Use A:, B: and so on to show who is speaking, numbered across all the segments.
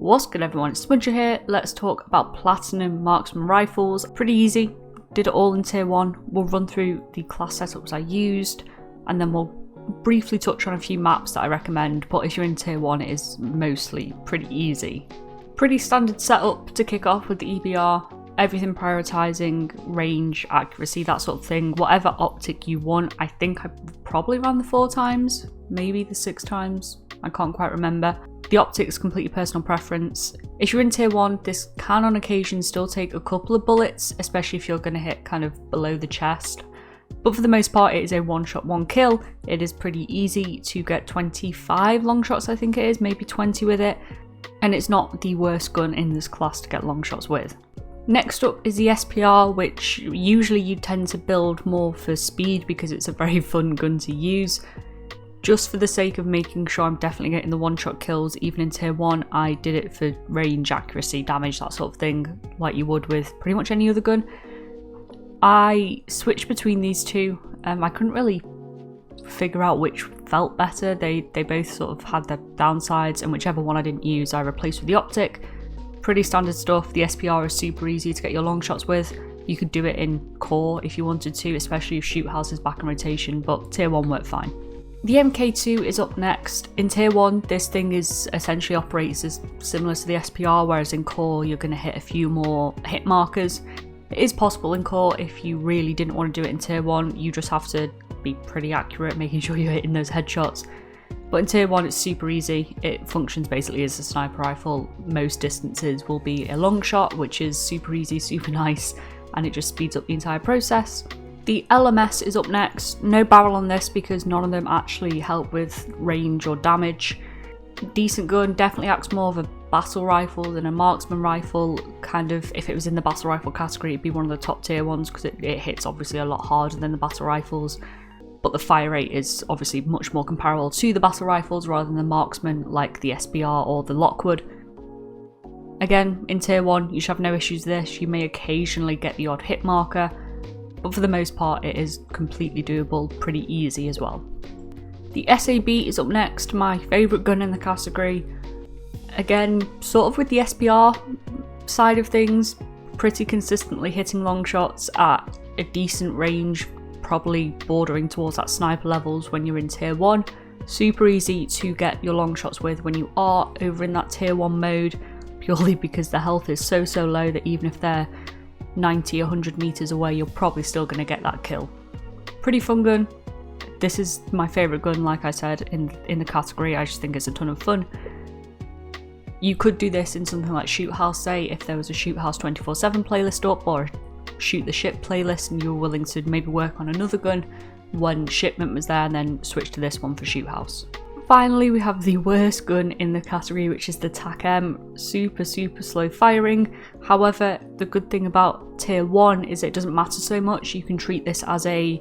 A: What's good everyone, it's Smudger here. Let's talk about Platinum Marksman rifles. Pretty easy, did it all in tier 1. We'll run through the class setups I used and then we'll briefly touch on a few maps that I recommend, but if you're in tier 1 it is mostly pretty easy. Pretty standard setup to kick off with the EBR, everything prioritising, range, accuracy, that sort of thing. Whatever optic you want. I think I probably ran the 4 times, maybe the 6 times, I can't quite remember. The optic's completely personal preference. If you're in tier 1, this can on occasion still take a couple of bullets, especially if you're going to hit kind of below the chest. But for the most part it is a one shot, one kill. It is pretty easy to get 25 long shots, I think it is, maybe 20 with it. And it's not the worst gun in this class to get long shots with. Next up is the SPR, which usually you tend to build more for speed because it's a very fun gun to use. Just for the sake of making sure I'm definitely getting the one-shot kills, even in tier 1, I did it for range, accuracy, damage, that sort of thing, like you would with pretty much any other gun. I switched between these two. I couldn't really figure out which felt better. They both sort of had their downsides, and whichever one I didn't use, I replaced with the optic. Pretty standard stuff. The SPR is super easy to get your long shots with. You could do it in core if you wanted to, especially if shoot house is back in rotation, but tier 1 worked fine. The MK2 is up next. In tier 1, this thing is essentially operates as similar to the SPR, whereas in core you're going to hit a few more hit markers. It is possible in core if you really didn't want to do it in tier 1, you just have to be pretty accurate, making sure you're hitting those headshots. But in tier 1 it's super easy. It functions basically as a sniper rifle. Most distances will be a long shot, which is super easy, super nice, and it just speeds up the entire process. The LMS is up next. No barrel on this because none of them actually help with range or damage. Decent gun, definitely acts more of a battle rifle than a marksman rifle. Kind of, if it was in the battle rifle category, it'd be one of the top tier ones because it hits obviously a lot harder than the battle rifles. But the fire rate is obviously much more comparable to the battle rifles rather than the marksman like the SBR or the Lockwood. Again, in tier 1 you should have no issues with this. You may occasionally get the odd hit marker, but for the most part it is completely doable, pretty easy as well. The SAB is up next, my favourite gun in the category. Again, sort of with the SPR side of things, pretty consistently hitting long shots at a decent range, probably bordering towards that sniper levels when you're in tier 1. Super easy to get your long shots with when you are over in that tier 1 mode, purely because the health is so low that even if they're 90, 100 meters away, you're probably still going to get that kill. Pretty fun gun. This is my favourite gun, like I said, in the category. I just think it's a ton of fun. You could do this in something like Shoot House, say, if there was a Shoot House 24/7 playlist up, or a Shoot the Ship playlist, and you were willing to maybe work on another gun when shipment was there, and then switch to this one for Shoot House. Finally, we have the worst gun in the category, which is the TAC-M. Super slow firing. However, the good thing about tier 1 is it doesn't matter so much. You can treat this as a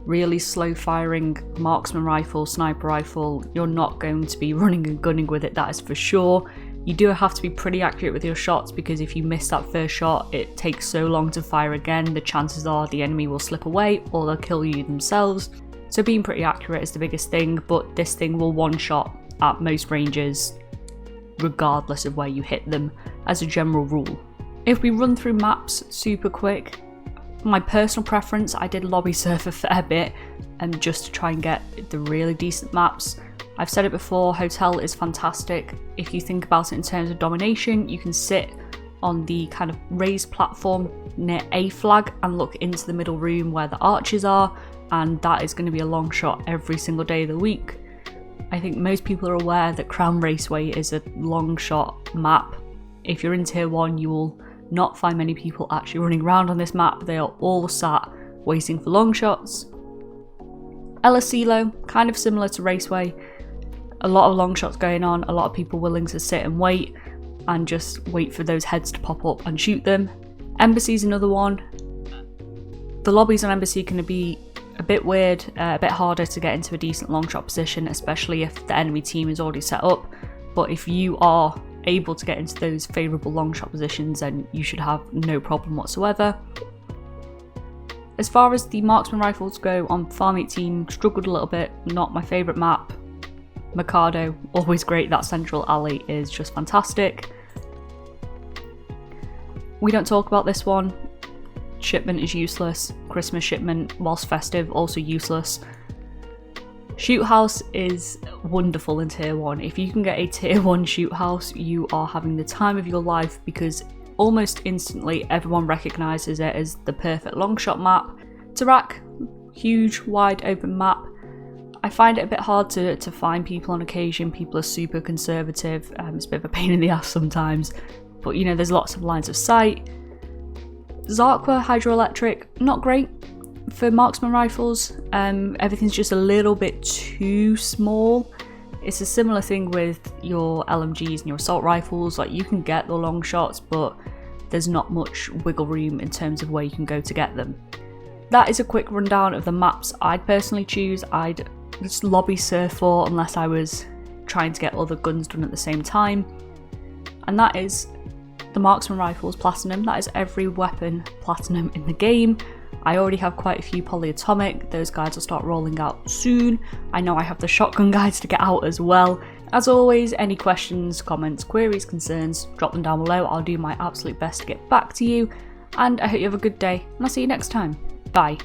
A: really slow firing marksman rifle, sniper rifle. You're not going to be running and gunning with it, that is for sure. You do have to be pretty accurate with your shots because if you miss that first shot, it takes so long to fire again. The chances are the enemy will slip away or they'll kill you themselves. So being pretty accurate is the biggest thing, but this thing will one-shot at most ranges regardless of where you hit them as a general rule. If we run through maps super quick, my personal preference, I did lobby surf a fair bit just to try and get the really decent maps. I've said it before, Hotel is fantastic. If you think about it in terms of domination, you can sit on the kind of raised platform near A flag and look into the middle room where the archers are, and that is going to be a long shot every single day of the week. I think most people are aware that Crown Raceway is a long shot map. If you're in tier 1, you will not find many people actually running around on this map. They are all sat waiting for long shots. El Asilo, kind of similar to Raceway. A lot of long shots going on, a lot of people willing to sit and wait for those heads to pop up and shoot them. Embassy's another one. The lobbies on Embassy are going to be a bit weird, a bit harder to get into a decent long shot position, especially if the enemy team is already set up. But if you are able to get into those favourable long shot positions, then you should have no problem whatsoever. As far as the marksman rifles go, on Farm 18, struggled a little bit, not my favourite map. Mikado, always great. That central alley is just fantastic. We don't talk about this one. Shipment is useless. Christmas shipment, whilst festive, also useless. Shoot house is wonderful in tier 1. If you can get a tier 1 shoot house, you are having the time of your life, because almost instantly everyone recognises it as the perfect Longshot map. Tarak, huge, wide open map. I find it a bit hard to find people on occasion. People are super conservative. It's a bit of a pain in the ass sometimes. But you know, there's lots of lines of sight. Zarqwa hydroelectric, not great for marksman rifles. Everything's just a little bit too small. It's a similar thing with your LMGs and your assault rifles. Like, you can get the long shots, but there's not much wiggle room in terms of where you can go to get them. That is a quick rundown of the maps I'd personally choose. I'd just lobby surf for unless I was trying to get other guns done at the same time. And that is the marksman rifles platinum. That is every weapon platinum in the game. I already have quite a few polyatomic. Those guides will start rolling out soon. I know I have the shotgun guides to get out as well. As always, any questions, comments, queries, concerns, drop them down below. I'll do my absolute best to get back to you. And I hope you have a good day, and I'll see you next time. Bye.